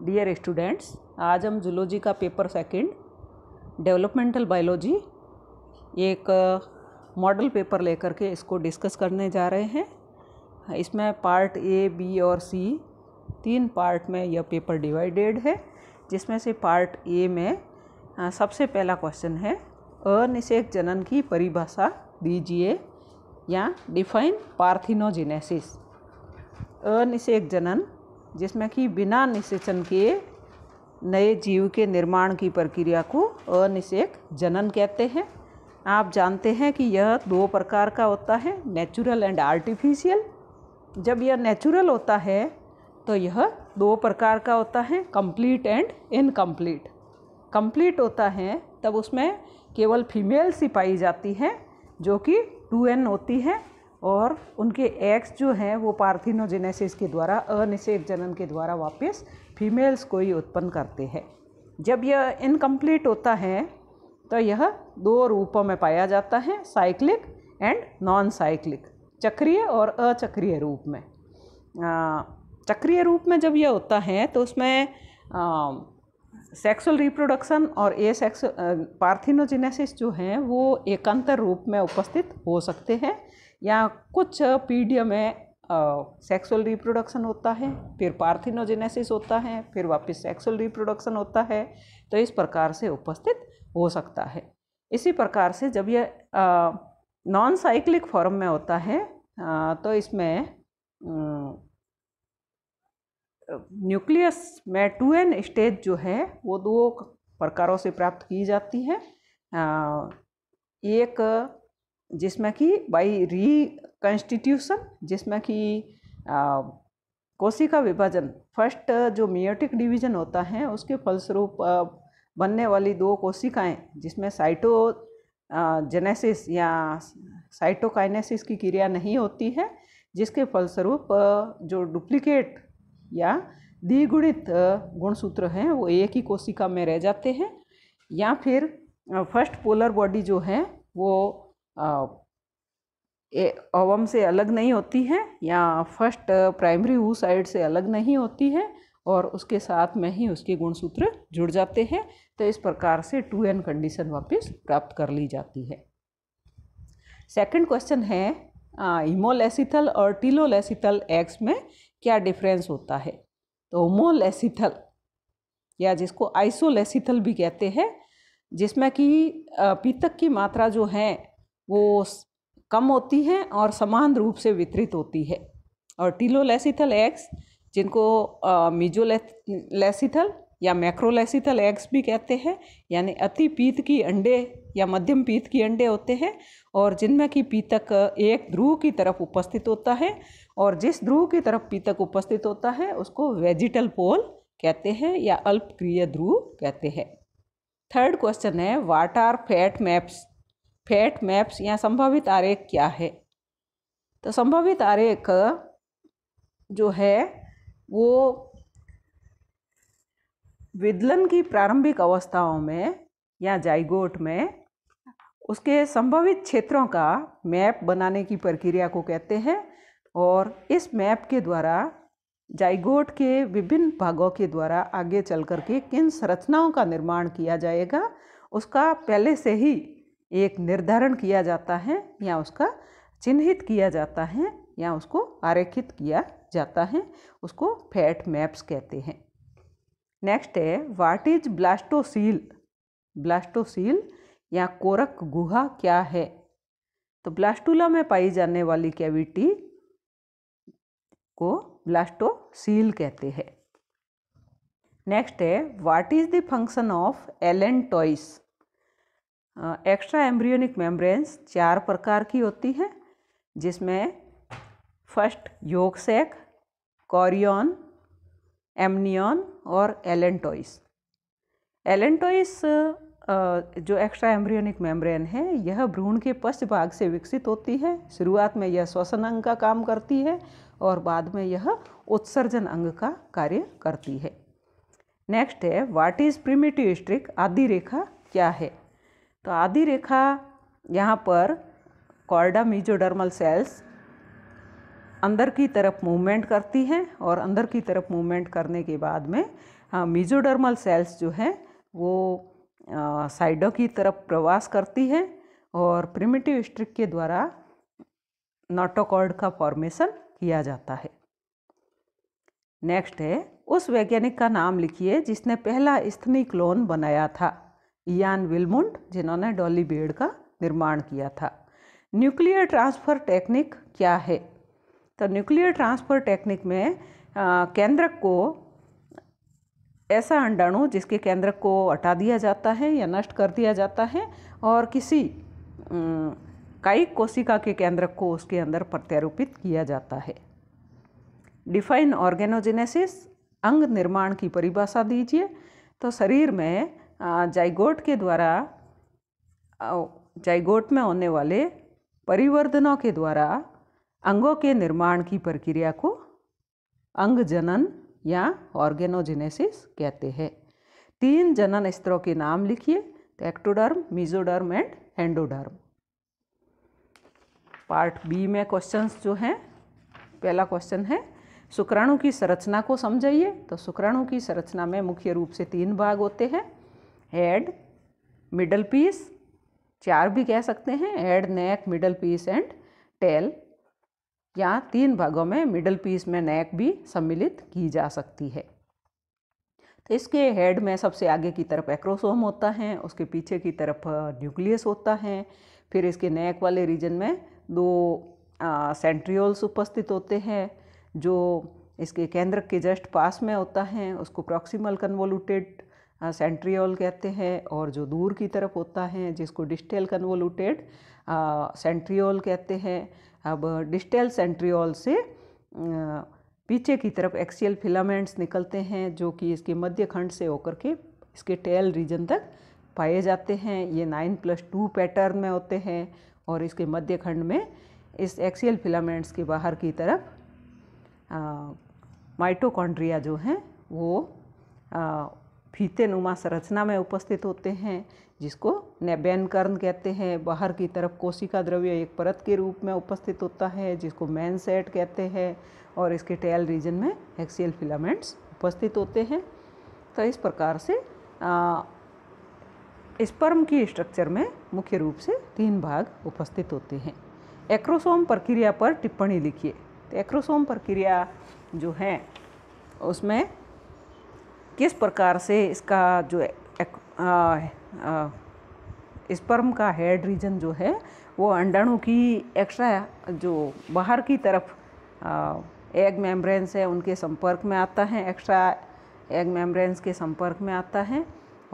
Dear students, आज हम zoology का पेपर सेकंड डेवलपमेंटल बायोलॉजी एक मॉडल पेपर लेकर के इसको डिस्कस करने जा रहे हैं। इसमें पार्ट ए, बी और सी 3 पार्ट में यह पेपर डिवाइडेड है, जिसमें से पार्ट ए में सबसे पहला क्वेश्चन है अनिषेक जनन की परिभाषा दीजिए या डिफाइन पार्थिनोजेनेसिस। अनिषेक जनन जिसमें कि बिना निषेचन के नए जीव के निर्माण की प्रक्रिया को अनिषेक जनन कहते हैं। आप जानते हैं कि यह 2 प्रकार का होता है, नेचुरल एंड आर्टिफिशियल। जब यह नेचुरल होता है तो यह 2 प्रकार का होता है, कंप्लीट एंड इनकम्प्लीट। कंप्लीट होता है तब उसमें केवल फीमेल्स ही पाई जाती हैं जो कि 2n होती हैं और उनके एग्स जो हैं वो पार्थिनोजेनेसिस के द्वारा, अनिषेक जनन के द्वारा वापस फीमेल्स को ही उत्पन्न करते हैं। जब यह इनकम्प्लीट होता है तो यह 2 रूपों में पाया जाता है, साइक्लिक एंड नॉन साइक्लिक, चक्रीय और अचक्रीय रूप में। चक्रीय रूप में जब यह होता है तो उसमें सेक्सुअल रिप्रोडक्शन और पार्थिनोजेनेसिस जो हैं वो एकांतर रूप में उपस्थित हो सकते हैं, या कुछ पीढ़ियों में सेक्सुअल रिप्रोडक्शन होता है, फिर पार्थिनोजेनेसिस होता है, फिर वापस सेक्सुअल रिप्रोडक्शन होता है, तो इस प्रकार से उपस्थित हो सकता है। इसी प्रकार से जब यह नॉन साइक्लिक फॉर्म में होता है तो इसमें न्यूक्लियस में 2n स्टेज जो है वो 2 प्रकारों से प्राप्त की जाती है। एक जिसमें कि बाई रिकंस्टिट्यूशन, जिसमें कि कोशिका विभाजन, फर्स्ट जो मियोटिक डिवीजन होता है उसके फलस्वरूप बनने वाली 2 कोशिकाएं, जिसमें साइटोजेनेसिस या साइटोकाइनेसिस की क्रिया नहीं होती है, जिसके फलस्वरूप जो डुप्लीकेट या द्विगुणित गुणसूत्र हैं वो एक ही कोशिका में रह जाते हैं, या फिर फर्स्ट पोलर बॉडी जो है वो ओवम से अलग नहीं होती है या फर्स्ट प्राइमरी oocyte से अलग नहीं होती है और उसके साथ में ही उसके गुणसूत्र जुड़ जाते हैं। तो इस प्रकार से 2n कंडीशन वापस प्राप्त कर ली जाती है। सेकंड क्वेश्चन है होमोलेसिथल और टिलोलेसिथल एग्स में क्या डिफरेंस होता है। तो होमोलेसिथल या जिसको आइसोलेसिथल भी कहते हैं, जिसमें कि पीतक की मात्रा जो है वो कम होती है और समान रूप से वितरित होती है, और टिलोलेसिथल एग्स जिनको मीजोलेसिथल या मैक्रोलेसिथल एग्स भी कहते हैं, यानी अति पीत की अंडे या मध्यम पीत की अंडे होते हैं, और जिनमें कि पीतक एक ध्रुव की तरफ उपस्थित होता है, और जिस ध्रुव की तरफ पीतक उपस्थित होता है उसको वेजिटल पोल कहते हैं या अल्पक्रिय ध्रुव कहते हैं। थर्ड क्वेश्चन है what are fate maps. Fate maps या संभावित आरेख क्या है। तो संभावित आरेख जो है वो विदलन की प्रारंभिक अवस्थाओं में या जाइगोट में उसके संभावित क्षेत्रों का मैप बनाने की प्रक्रिया को कहते हैं, और इस मैप के द्वारा जाइगोट के विभिन्न भागों के द्वारा आगे चल कर के किन संरचनाओं का निर्माण किया जाएगा उसका पहले से ही एक निर्धारण किया जाता है, या उसका चिन्हित किया जाता है, या उसको आरेखित किया जाता है, उसको फैट मैप्स कहते हैं। नेक्स्ट है व्हाट इज ब्लास्टोसील। ब्लास्टोसील या कोरक गुहा क्या है। तो ब्लास्टुला में पाई जाने वाली कैविटी को ब्लास्टोसील कहते हैं। नेक्स्ट है what is the function of allantois. Extra embryonic membranes 4 प्रकार की होती है, जिसमें first yolk sac, chorion, amnion और एलेंटोइस। एलेंटोइस जो एक्स्ट्रा एम्ब्रियोनिक मेम्ब्रेन है यह भ्रूण के पश्च भाग से विकसित होती है। शुरुआत में यह श्वसन अंग का काम करती है और बाद में यह उत्सर्जन अंग का कार्य करती है। नेक्स्ट है व्हाट इज प्रिमिटिव स्ट्रिक। आदि रेखा क्या है। तो आदि रेखा यहाँ पर कॉर्डा मेसोडर्मल सेल्स अंदर की तरफ मूवमेंट करती हैं और अंदर की तरफ मूवमेंट करने के बाद में मेसोडर्मल सेल्स जो हैं वो साइडों की तरफ प्रवास करती है और प्रिमिटिव स्ट्रिक के द्वारा नोटोकॉर्ड का फॉर्मेशन किया जाता है। नेक्स्ट है, उस वैज्ञानिक का नाम लिखिए जिसने पहला स्तनी क्लोन बनाया था। इयान विल्मुंट, जिन्होंने डॉली बेड का निर्माण किया था। न्यूक्लियर ट्रांसफ़र टेक्निक क्या है? तो न्यूक्लियर ट्रांसफ़र टेक्निक में केंद्रक को, ऐसा अंडाणु जिसके केंद्रक को हटा दिया जाता है या नष्ट कर दिया जाता है और किसी कायिक कोशिका के केंद्रक को उसके अंदर प्रत्यारोपित किया जाता है। डिफाइन ऑर्गेनोजेनेसिस, अंग निर्माण की परिभाषा दीजिए। तो शरीर में जाइगोट के द्वारा, जाइगोट में होने वाले परिवर्धनों के द्वारा अंगों के निर्माण की प्रक्रिया को अंग जनन या ऑर्गेनोजेनेसिस कहते हैं। 3 जनन स्तरों के नाम लिखिए, तो ectoderm, mesoderm and endoderm. Part B में क्वेश्चंस जो हैं, पहला क्वेश्चन है शुक्राणु की संरचना को समझाइए। तो शुक्राणु की संरचना में मुख्य रूप से 3 भाग होते हैं, हेड, मिडल पीस, 4 भी कह सकते हैं, head, neck, middle piece and tail. यहाँ 3 भागों में मिडल पीस में नेक भी सम्मिलित की जा सकती है। तो इसके हेड में सबसे आगे की तरफ एक्रोसोम होता है, उसके पीछे की तरफ न्यूक्लियस होता है। फिर इसके नेक वाले रीजन में 2 सेंट्रियोल्स उपस्थित होते हैं, जो इसके केंद्रक के जस्ट पास में होता है, उसको प्रॉक्सिमल कन्वोल्यूटेड सेंट्रियोल कहते हैं। और जो दूर की तरफ होता है जिसको डिस्टल कन्वोल्यूटेड सेंट्रियोल कहते हैं। अब डिस्टल सेंट्रियोल से पीछे की तरफ एक्सियल फिलामेंट्स निकलते हैं, जो कि इसके मध्य खंड से होकर के इसके टेल रीजन तक पाए जाते हैं। ये 9+2 पैटर्न में होते हैं और इसके मध्य खंड में इस एक्सियल फिलामेंट्स के बाहर की तरफ माइटोकॉन्ड्रिया जो हैं वो फीते नुमा संरचना में उपस्थित होते हैं, जिसको नेबेन कर्ण कहते हैं। बाहर की तरफ कोशिका द्रव्य एक परत के रूप में उपस्थित होता है, जिसको मेन सेट कहते हैं। और इसके टेल रीजन में एक्सियल फिलामेंट्स उपस्थित होते हैं। तो इस प्रकार से स्पर्म की स्ट्रक्चर में मुख्य रूप से 3 भाग उपस्थित होते हैं। एक्रोसोम प्रक्रिया पर टिप्पणी लिखिए। तो एक्रोसोम प्रक्रिया जो है उसमें किस प्रकार से इसका जो स्पर्म का हेड रीजन जो है वो अंडाणु की एक्स्ट्रा जो बाहर की तरफ एग मेम्ब्रेन्स है उनके संपर्क में आता है, एक्स्ट्रा एग मेम्ब्रेन्स के संपर्क में आता है।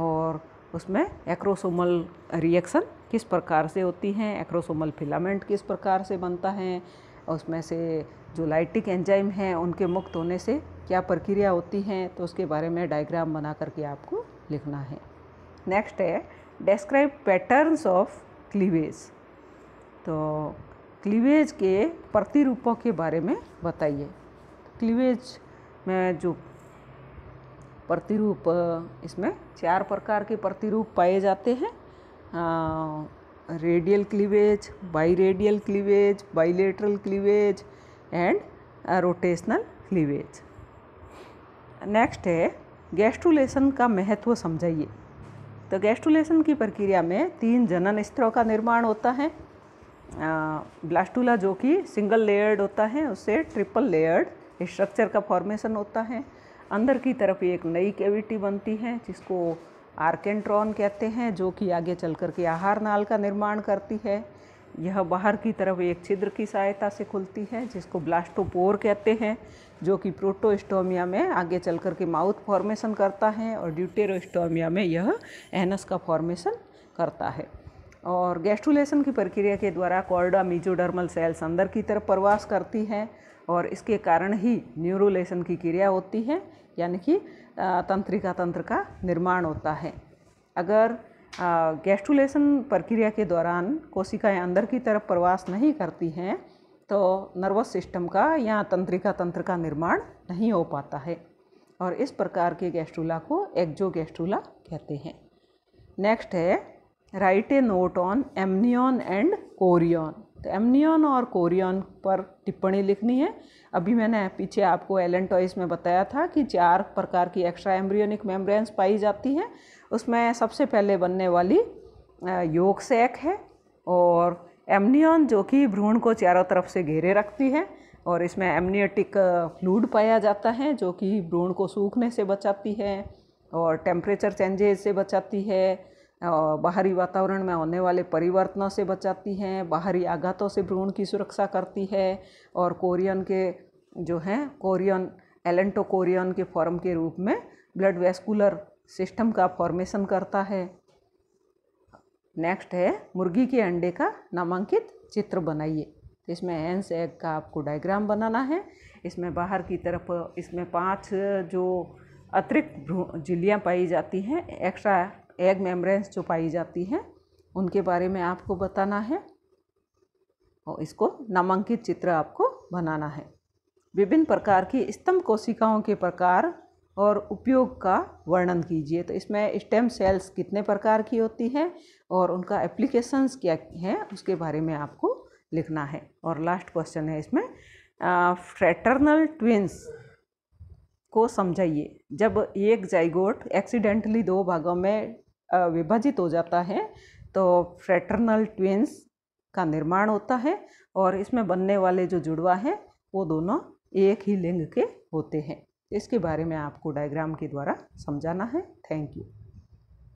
और उसमें एक्रोसोमल रिएक्शन किस प्रकार से होती हैं, एक्रोसोमल फिलामेंट किस प्रकार से बनता है, उसमें से जो लाइटिक एंजाइम हैं उनके मुक्त होने से क्या प्रक्रिया होती हैं, तो उसके बारे में डायग्राम बना करके आपको लिखना है। नेक्स्ट है डिस्क्राइब पैटर्न्स ऑफ क्लीवेज। तो क्लीवेज के प्रतिरूपों के बारे में बताइए। क्लीवेज में जो प्रतिरूप, इसमें 4 प्रकार के प्रतिरूप पाए जाते हैं। Radial cleavage, biradial cleavage, bilateral cleavage and rotational cleavage. Next है गैस्ट्रुलेशन का महत्व समझाइए। तो गैस्ट्रुलेशन की प्रक्रिया में 3 जनन स्तरों का निर्माण होता है। ब्लास्टुला जो कि सिंगल लेयर्ड होता है, उससे ट्रिपल लेयर्ड स्ट्रक्चर का फॉर्मेशन होता है। अंदर की तरफ एक नई कैविटी बनती है जिसको आर्केंट्रॉन कहते हैं, जो कि आगे चल कर के आहार नाल का निर्माण करती है। यह बाहर की तरफ एक छिद्र की सहायता से खुलती है जिसको ब्लास्टोपोर कहते हैं, जो कि प्रोटोस्टोमिया में आगे चल कर के माउथ फॉर्मेशन करता है और ड्यूटेरोस्टोमिया में यह एनस का फॉर्मेशन करता है। और गैस्ट्रुलेशन की प्रक्रिया के द्वारा कॉर्डा मेसोडर्मल सेल्स अंदर की तरफ प्रवास करती हैं और इसके कारण ही न्यूरोलेशन की क्रिया होती है, यानी कि तंत्रिका तंत्र का निर्माण होता है। अगर गैस्ट्रुलेशन प्रक्रिया के दौरान कोशिकाएं अंदर की तरफ प्रवास नहीं करती हैं तो नर्वस सिस्टम का या तंत्रिका तंत्र का निर्माण नहीं हो पाता है और इस प्रकार के गैस्ट्रुला को एक्सोगैस्ट्रुला कहते हैं। नेक्स्ट है right A note on amnion and Korean. तो एमनियन और कोरियन पर टिप्पणी लिखनी है। अभी मैंने पीछे आपको एलेंटोइस में बताया था कि 4 प्रकार की एक्स्ट्रा एम्ब्रियोनिक मेम्ब्रेन्स पाई जाती हैं। उसमें सबसे पहले बनने वाली यॉर्क सैक है, और एमनियन जो कि भ्रूण को चारों तरफ से घेरे रखती है, और इसमें एमनियोटिक फ्लूइड पाया जाता है जो कि भ्रूण को सूखने से बचाती है और टेम्परेचर चेंजेस से बचाती है, बाहरी वातावरण में होने वाले परिवर्तनों से बचाती हैं, बाहरी आघातों से भ्रूण की सुरक्षा करती है, और कोरियन के जो हैं कोरियन एलेंटोकोरियन के फॉर्म के रूप में ब्लड वेस्कुलर सिस्टम का फॉर्मेशन करता है। नेक्स्ट है मुर्गी के अंडे का नामांकित चित्र बनाइए। तो इसमें हेंस एग का आपको डायग्राम बनाना है। इसमें बाहर की तरफ इसमें 5 जो अतिरिक्त झिल्लियाँ पाई जाती हैं, एक्स्ट्रा एग मेम्ब्रेन्स जो पाई जाती हैं, उनके बारे में आपको बताना है और इसको नामांकित चित्र आपको बनाना है। विभिन्न प्रकार की स्तंभ कोशिकाओं के प्रकार और उपयोग का वर्णन कीजिए। तो इसमें स्टेम सेल्स कितने प्रकार की होती है और उनका एप्लीकेशंस क्या है उसके बारे में आपको लिखना है। और लास्ट क्वेश्चन है इसमें, फ्रेटर्नल ट्विन्स को समझाइए। जब एक जाइगोट एक्सीडेंटली 2 भागों में विभाजित हो जाता है तो फ्रेटर्नल ट्विन्स का निर्माण होता है, और इसमें बनने वाले जो जुड़वा हैं वो दोनों एक ही लिंग के होते हैं। इसके बारे में आपको डायग्राम के द्वारा समझाना है। Thank you.